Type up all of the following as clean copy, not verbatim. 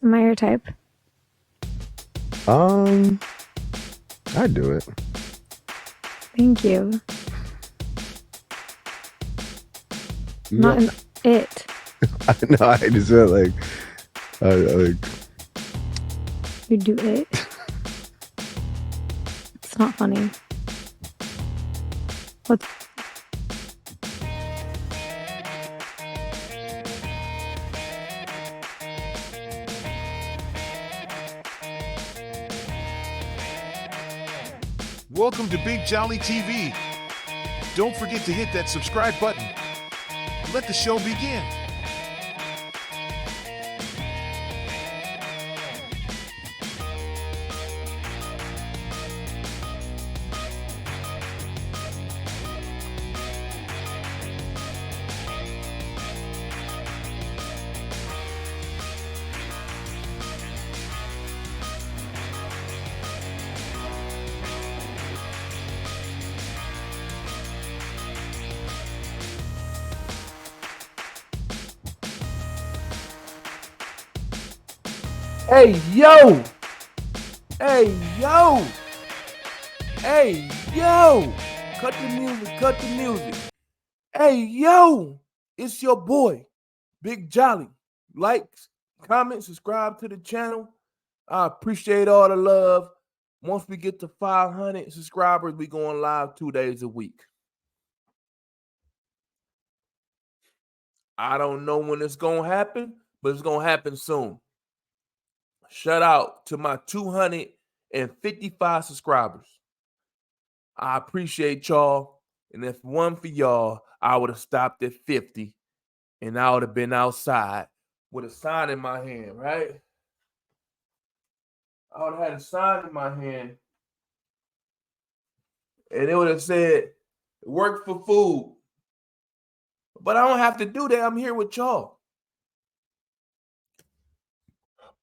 Am I your type? Um, I do it. Thank you. Not No, an it. I know. I just felt like, You do it. It's not funny. What's Welcome to Big Jolly TV. Don't forget to hit that subscribe button. Let the show begin. Hey yo! Hey yo! Hey yo! Cut the music, cut the music. Hey yo! It's your boy, Big Jolly. Like, comment, subscribe to the channel. I appreciate all the love. Once we get to 500 subscribers, we going live 2 days a week. I don't know when it's gonna happen, but it's gonna happen soon. Shout out to my 255 subscribers. I appreciate y'all. And if one for y'all, I would have stopped at 50 and I would have been outside with a sign in my hand, right? I would have had a sign in my hand and it would have said, work for food. But I don't have to do that. I'm here with y'all.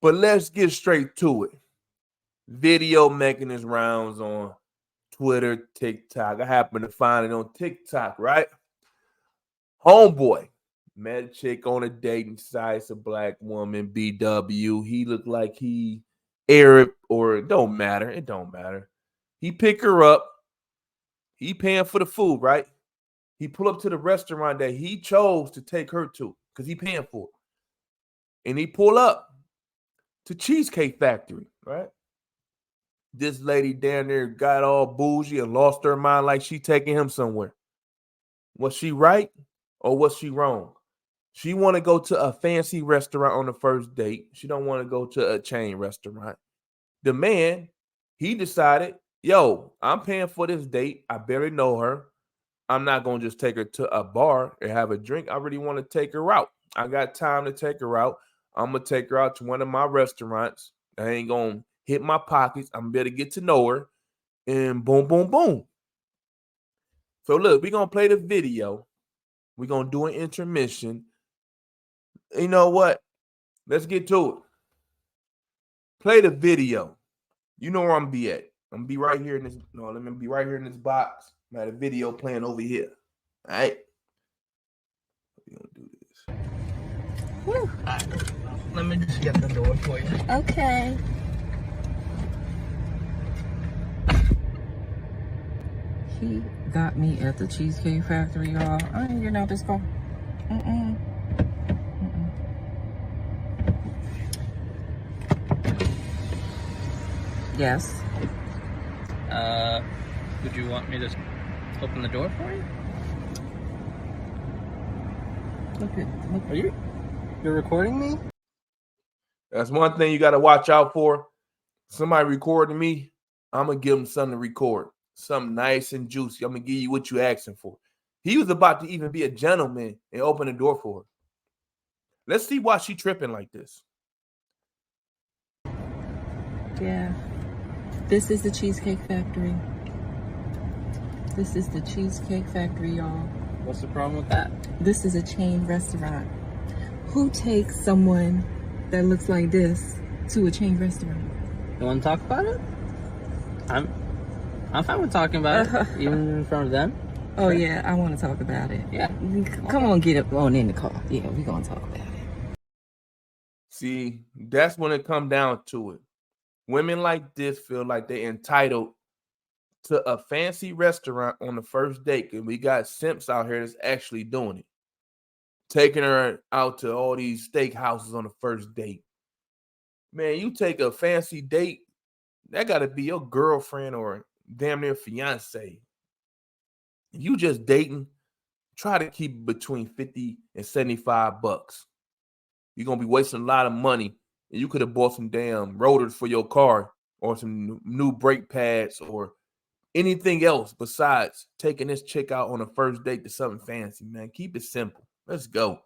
But let's get straight to it. Video making its rounds on Twitter, TikTok. I happen to find it on TikTok, right? Homeboy met a chick on a dating site. It's a black woman, BW. He looked like he Arab, or it don't matter. It don't matter. He pick her up. He paying for the food, right? He pull up to the restaurant that he chose to take her to because he paying for it. And he pull up to Cheesecake Factory, right? This lady down there got all bougie and lost her mind like she taking him somewhere. Was she right or was she wrong? She want to go to a fancy restaurant on the first date. She don't want to go to a chain restaurant. The man, he decided, yo, I'm paying for this date. I barely know her. I'm not going to just take her to a bar and have a drink. I really want to take her out. I got time to take her out. I'm going to take her out to one of my restaurants. I ain't going to hit my pockets. I'm going to get to know her. And boom, boom, boom. So look, we're going to play the video. We're going to do an intermission. You know what? Let's get to it. Play the video. You know where I'm gonna be at. I'm gonna be right here in this. No, let me be right here in this box. I had a video playing over here. All right. We're gonna do this. Whew. Let me just get the door for you. Okay. He got me at the Cheesecake Factory, y'all. I ain't getting out this car. Mm-mm. Yes. Would you want me to open the door for you? Look. You're recording me? That's one thing you got to watch out for. Somebody recording me, I'm gonna give them something to record, something nice and juicy. I'm gonna give you what you asking for. He was about to even be a gentleman and open the door for her. Let's see why she tripping like this. Yeah. This is the Cheesecake Factory. This is the Cheesecake Factory, y'all. What's the problem with that? This is a chain restaurant. Who takes someone that looks like this to a chain restaurant? You want to talk about it? I'm fine with talking about it, even in front of them. Oh yeah, I want to talk about it. Yeah. Come on, get up on in the car. Yeah, we're gonna talk about it. See, that's when it come down to it. Women like this feel like they're entitled to a fancy restaurant on the first date, and we got simps out here that's actually doing it, taking her out to all these steakhouses on the first date. Man, you take a fancy date, that got to be your girlfriend or damn near fiance. You just dating, try to keep it between 50 and 75 bucks. You're going to be wasting a lot of money, and you could have bought some damn rotors for your car or some new brake pads or anything else besides taking this chick out on a first date to something fancy, man. Keep it simple. Let's go.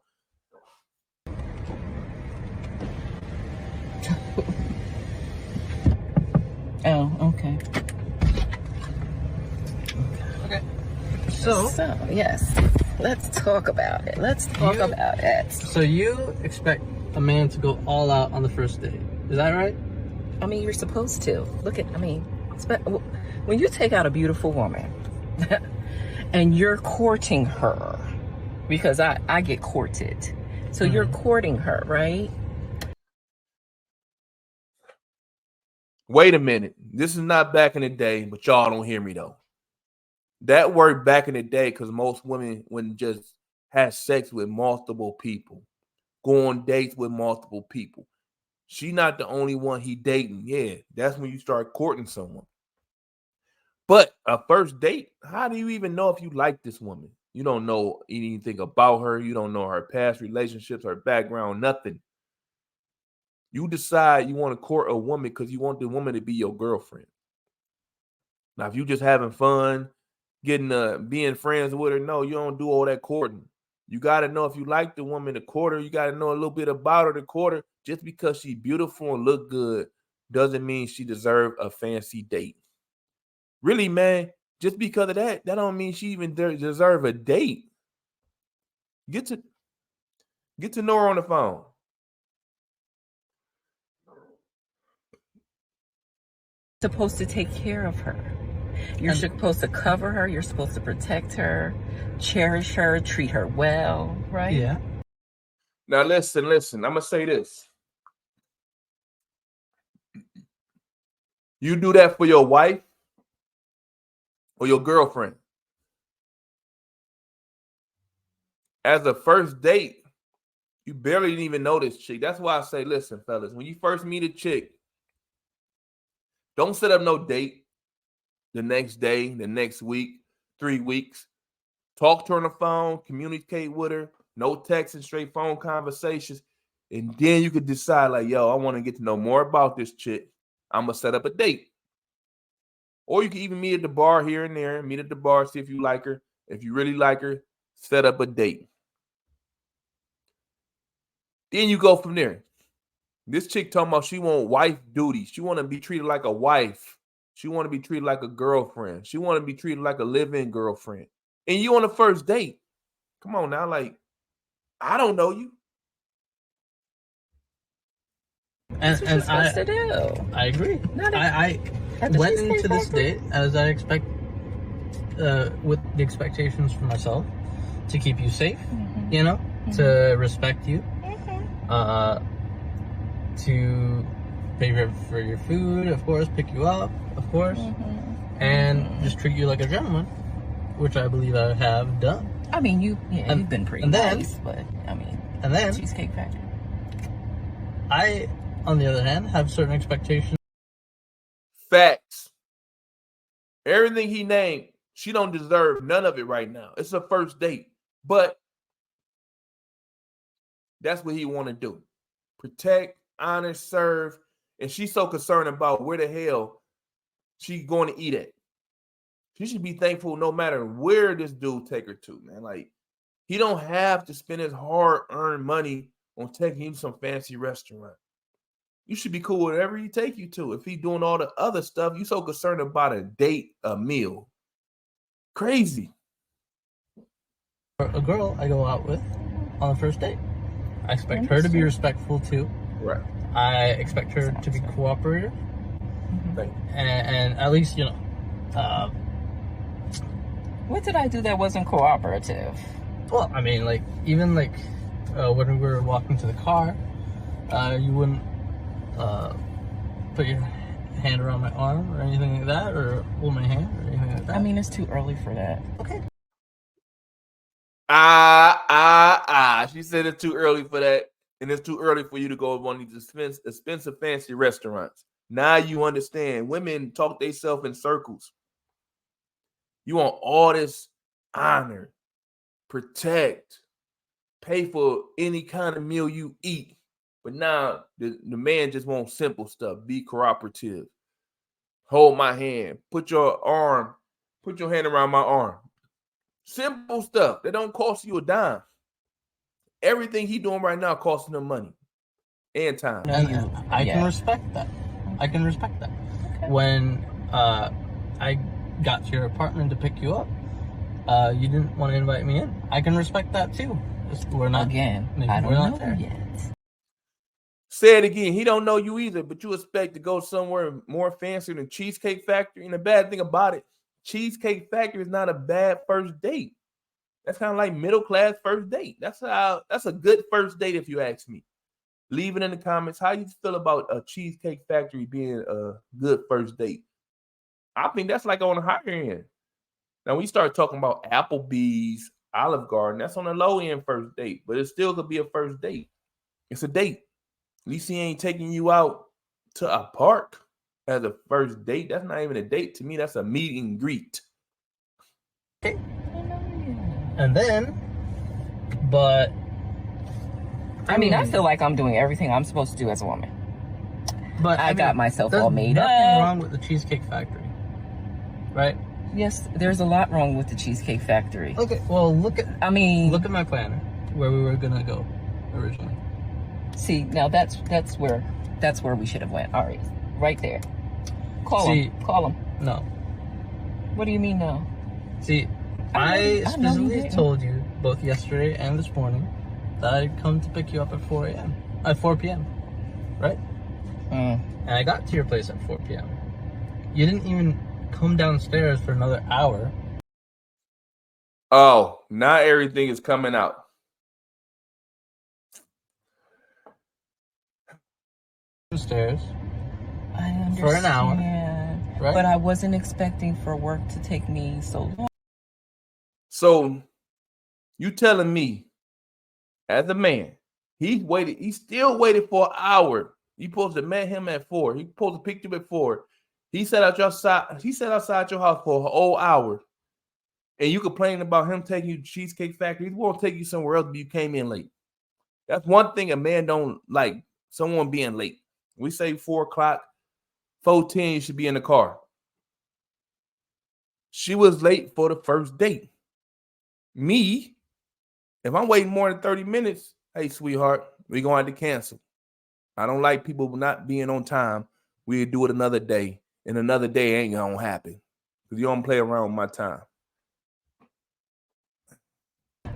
Oh, okay. Okay. So yes, let's talk about it. Let's talk about it. So you expect a man to go all out on the first date. Is that right? I mean, you're supposed to. When you take out a beautiful woman and you're courting her, because I get courted. So you're courting her, right? Wait a minute. This is not back in the day, but y'all don't hear me though. That worked back in the day because most women wouldn't just have sex with multiple people, go on dates with multiple people. She not the only one he dating. Yeah, that's when you start courting someone. But a first date, how do you even know if you like this woman? You don't know anything about her. You don't know her past relationships, her background, nothing. You decide you want to court a woman because you want the woman to be your girlfriend. Now, if you just having fun, being friends with her, no, you don't do all that courting. You got to know if you like the woman to court her. You got to know a little bit about her to court her. Just because she's beautiful and look good doesn't mean she deserves a fancy date. Really, man, just because of that don't mean she even deserve a date. Get to know her on the phone. Supposed to take care of her. You're supposed to cover her. You're supposed to protect her, cherish her, treat her well, right? Yeah. Now listen. I'm gonna say this. You do that for your wife or your girlfriend. As a first date, you barely didn't even know this chick. That's why I say, listen, fellas, when you first meet a chick, don't set up no date the next day, the next week, 3 weeks. Talk to her on the phone, communicate with her, no texting, straight phone conversations. And then you could decide like, yo, I want to get to know more about this chick. I'm going to set up a date. Or you can even meet at the bar here and there, meet at the bar, see if you like her. If you really like her, set up a date. Then you go from there. This chick talking about she want wife duties. She want to be treated like a wife. She want to be treated like a girlfriend. She want to be treated like a live-in girlfriend. And you on the first date. Come on now, like, I don't know you. That's what you're supposed to do. I agree. I went into this date as I expect, with the expectations for myself to keep you safe, to respect you, to pay for your food, of course, pick you up, of course, and just treat you like a gentleman, which I believe I have done. I mean, you've been pretty nice, but I mean, and then Cheesecake Factory. I, on the other hand, have certain expectations. Facts. Everything he named, she don't deserve none of it right now. It's a first date, but that's what he want to do. Protect, honor, serve, and she's so concerned about where the hell she's going to eat at. She should be thankful no matter where this dude take her to, man. Like, he don't have to spend his hard-earned money on taking you to some fancy restaurant. You should be cool wherever he take you to. If he doing all the other stuff, you so concerned about a date, a meal. Crazy. A girl I go out with on the first date, I expect her to be respectful too. Right. I expect her to be cooperative. And at least, what did I do that wasn't cooperative? Well, I mean, like, even like when we were walking to the car, you wouldn't put your hand around my arm or anything like that, or hold my hand or anything like that. I mean, it's too early for that. Okay. She said it's too early for that, and it's too early for you to go to one of these expensive fancy restaurants. Now you understand. Women talk themselves in circles. You want all this honor, protect, pay for any kind of meal you eat. But now the man just wants simple stuff. Be cooperative. Hold my hand. Put your hand around my arm. Simple stuff that don't cost you a dime. Everything he doing right now costing him money and time. And I can respect that. Okay. When I got to your apartment to pick you up, you didn't want to invite me in. I can respect that too. We're not Again, I don't know there yet. Say it again. He don't know you either, but you expect to go somewhere more fancy than Cheesecake Factory. And the bad thing about it, Cheesecake Factory is not a bad first date. That's kind of like middle class first date. That's a good first date if you ask me. Leave it in the comments how you feel about a Cheesecake Factory being a good first date. I think that's like on the higher end. Now we start talking about Applebee's, Olive Garden, that's on the low end first date, but it still could be a first date. It's a date. At least he ain't taking you out to a park as a first date. That's not even a date to me. That's a meet and greet. Okay. And then, but I mean, I feel like I'm doing everything I'm supposed to do as a woman. But I got myself all made up. There's nothing wrong with the Cheesecake Factory, right? Yes, there's a lot wrong with the Cheesecake Factory. Okay, well look at my planner where we were gonna go originally. See, now that's where we should have went. All right there. Call him. No. What do you mean no? See, I specifically told you both yesterday and this morning that I'd come to pick you up at 4 p.m. Right? And I got to your place at 4 p.m. You didn't even come downstairs for another hour. Oh, now everything is coming out. Downstairs. I understand. For an hour. Right? But I wasn't expecting for work to take me so long. So you telling me as a man, he still waited for an hour. You supposed to met him at 4. He supposed to pick you up at 4. He sat outside your house for a whole hour. And you complaining about him taking you to Cheesecake Factory. He won't take you somewhere else, but you came in late. That's one thing a man don't like, someone being late. We say 4 o'clock, 4:10, you should be in the car. She was late for the first date. Me, if I'm waiting more than 30 minutes, hey, sweetheart, we're going to have to cancel. I don't like people not being on time. We'll do it another day, and another day ain't going to happen because you don't play around with my time.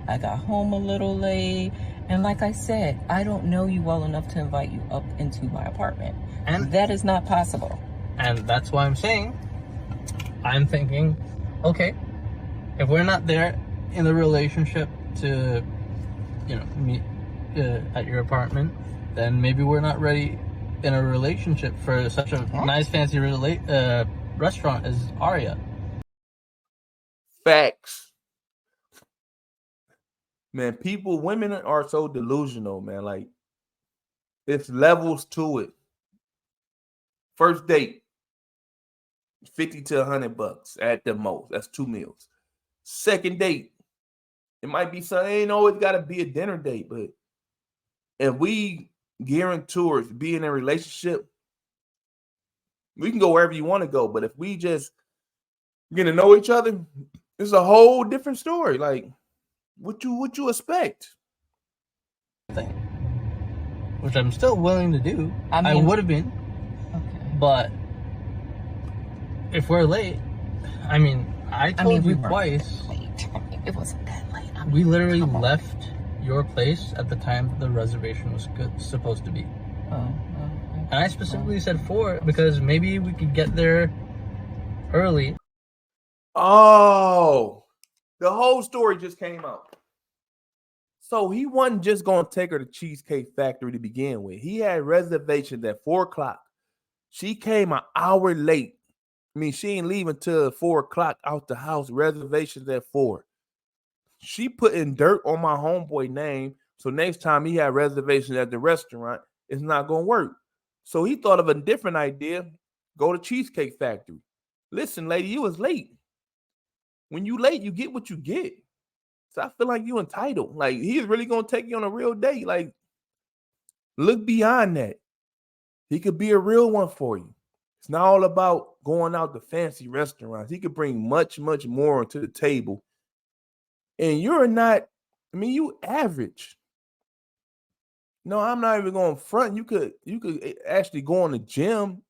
I got home a little late, and like I said, I don't know you well enough to invite you up into my apartment. And that is not possible. And that's why I'm thinking, okay, if we're not there in the relationship to, meet at your apartment, then maybe we're not ready in a relationship for such a nice, fancy restaurant as Aria. Facts. Man, women are so delusional, man. Like, it's levels to it. First date, $50 to $100 at the most. That's 2 meals. Second date, it might be something. It ain't always got to be a dinner date, but if we gearing towards being in a relationship, we can go wherever you want to go. But if we just get to know each other, it's a whole different story. Like, what you expect? Which I'm still willing to do. I would have been. Okay. But if we're late, I told you twice. Late. It wasn't that late. We literally left your place at the time the reservation was supposed to be. And I specifically said 4 because maybe we could get there early. Oh, the whole story just came out. So he wasn't just gonna take her to Cheesecake Factory to begin with. He had reservations at 4 o'clock. She came an hour late. I mean, she ain't leaving till 4 o'clock out the house. Reservations at 4. She putting dirt on my homeboy name. So next time he had reservations at the restaurant, it's not gonna work. So he thought of a different idea. Go to Cheesecake Factory. Listen, lady, you was late. When you late, you get what you get. So I feel like you entitled. Like he's really gonna take you on a real date. Like, look beyond that. He could be a real one for you. It's not all about going out to fancy restaurants. He could bring much, much more to the table. And you're not, I mean, you average. No, I'm not even going front. You could actually go on the gym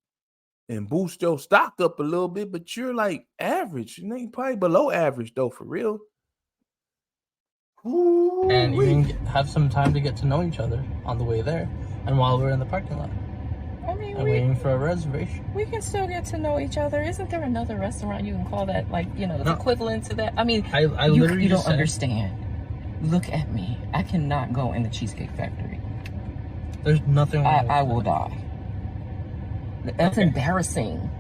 and boost your stock up a little bit, but you're like average. You ain't probably below average though, for real. And Ooh-wee. even have some time to get to know each other on the way there and while we're in the parking lot. I mean, And waiting for a reservation. we can still get to know each other. Isn't there another restaurant you can call that, like, you know, No. equivalent to that? I mean, I literally you just don't said, understand. Look at me. I cannot go in the Cheesecake Factory. there's nothing wrong with I that. will die. That's Okay. embarrassing.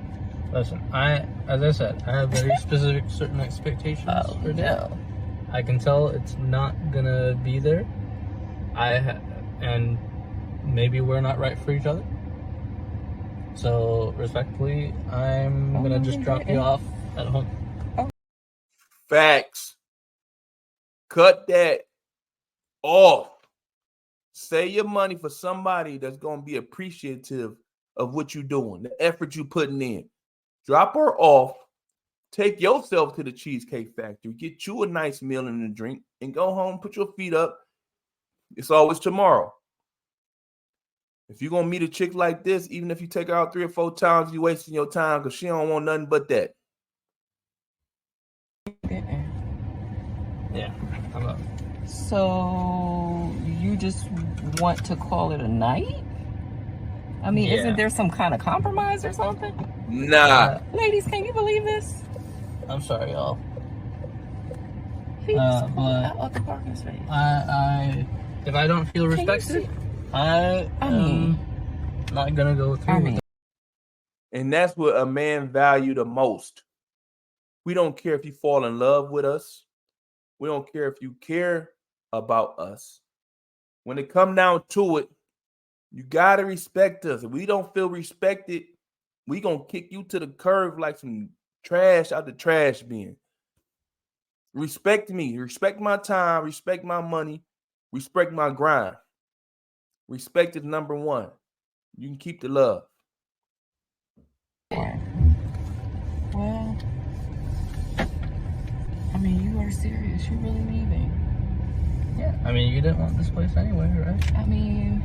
Listen, as I said, I have very specific certain expectations for a date. No. I can tell it's not gonna be there. And maybe we're not right for each other. So respectfully, I'm gonna just drop you off at home. Facts. Cut that off. Save your money for somebody that's going to be appreciative of what you're doing, the effort you're putting in. Drop her off. Take yourself to the Cheesecake Factory. Get you a nice meal and a drink and go home. Put your feet up. It's always tomorrow. If you're going to meet a chick like this, even if you take her out 3 or 4 times, you're wasting your time because she don't want nothing but that. Yeah, I'm up. So you just want to call it a night? I mean, Yeah. isn't there some kind of compromise or something? Nah. Ladies, can you believe this? I'm sorry, y'all. He just but pulled out of the parking space. If I don't feel Can you respected, see? I mean- am not gonna go through with it. And that's what a man value the most. We don't care if you fall in love with us. We don't care if you care about us. When it come down to it, you got to respect us. If we don't feel respected, we going to kick you to the curb like some trash out the trash bin. Respect me. Respect my time. Respect my money. Respect my grind. Respect is number one. You can keep the love. Well, I mean, you are serious. You really leaving? Yeah, I mean, you didn't want this place anyway, right? I mean,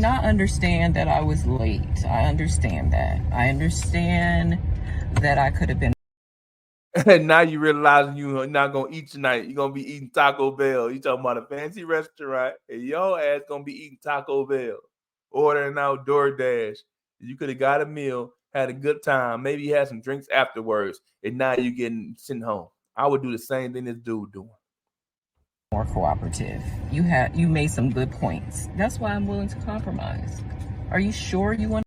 I understand that I was late. I understand that. I understand that I could have been. And now you realizing you're not going to eat tonight. You're going to be eating Taco Bell. You talking about a fancy restaurant, and your ass going to be eating Taco Bell, ordering out DoorDash. You could have got a meal, had a good time, maybe you had some drinks afterwards, and now you getting sent home. I would do the same thing this dude doing. More cooperative. You made some good points. That's why I'm willing to compromise. Are you sure you want?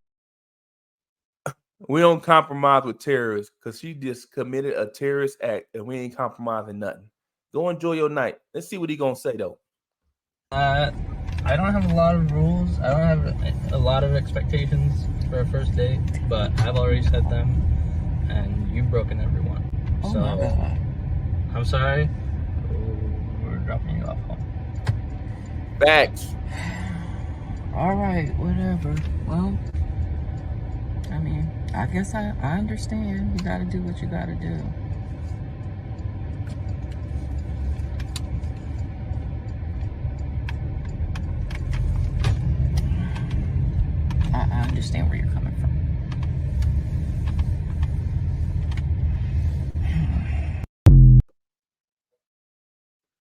We don't compromise with terrorists because she just committed a terrorist act, and we ain't compromising nothing. Go enjoy your night. Let's see what he gonna say though. I don't have a lot of rules. I don't have a lot of expectations for a first date, but I've already said them, and you've broken every one. Oh So my God. I'm sorry. We're dropping you off home. Facts. All right, whatever. Well, I mean, I guess I understand. You got to do what you got to do. I understand where you're coming from.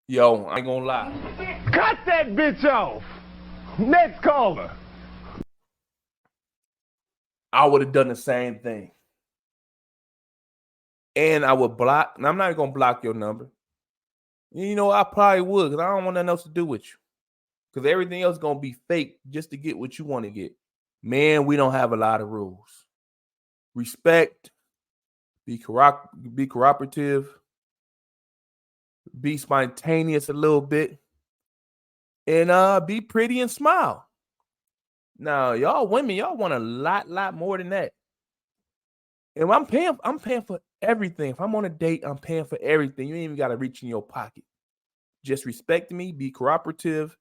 Yo, I ain't gonna lie. Cut that bitch off. Next caller. I would have done the same thing. And I would block, and I'm not gonna block your number. You know, I probably would because I don't want nothing else to do with you. Because everything else going to be fake just to get what you want to get. Man, we don't have a lot of rules. Respect, be cooperative, be spontaneous a little bit, and be pretty and smile. Now, y'all women, y'all want a lot more than that. And I'm paying for everything. If I'm on a date, I'm paying for everything. You ain't even got to reach in your pocket. Just respect me, be cooperative,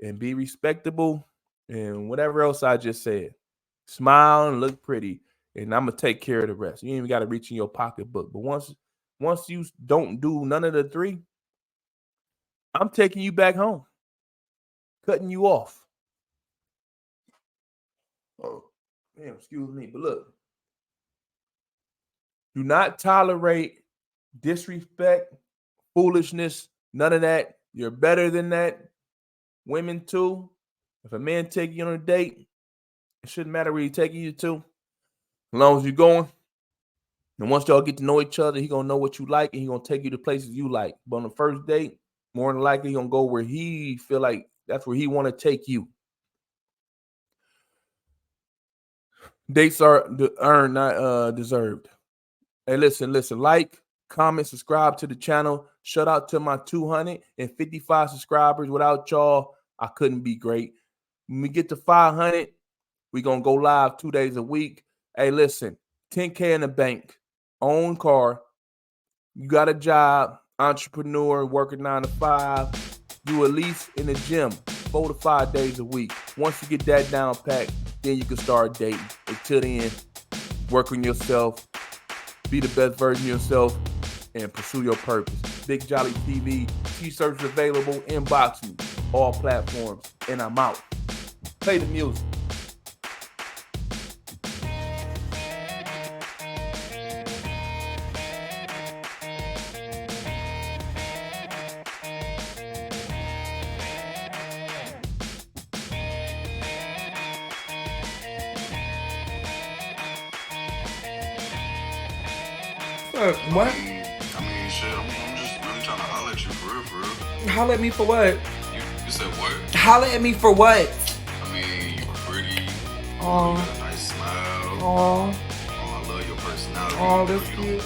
and be respectable, and whatever else I just said. Smile and look pretty, and I'm gonna take care of the rest. You ain't even got to reach in your pocketbook. But once you don't do none of the three, I'm taking you back home, cutting you off. Oh, damn, excuse me. But look, do not tolerate disrespect, foolishness, none of that. You're better than that. Women too. If a man take you on a date, it shouldn't matter where he's taking you to. As long as you're going. And once y'all get to know each other, he gonna know what you like and he gonna take you to places you like. But on the first date, more than likely he gonna go where he feel like that's where he want to take you. Dates are earned, not deserved. Hey, listen, like, comment, subscribe to the channel. Shout out to my 255 subscribers. Without y'all, I couldn't be great. When we get to 500, we're going to go live 2 days a week. Hey, listen, 10K in the bank, own car, you got a job, entrepreneur, working 9 to 5, you at least in the gym 4 to 5 days a week. Once you get that down packed, then you can start dating. Until then, work on yourself, be the best version of yourself, and pursue your purpose. Big Jolly TV, T-shirts available, inbox me, all platforms, and I'm out. Play the music. What? I mean, shit, I'm just really trying to holler at you for real. Holler at me for what? You said what? Holler at me for what? I mean, you pretty. Oh. You got a nice smile. Oh. Oh, I love your personality. Oh, that's you cute.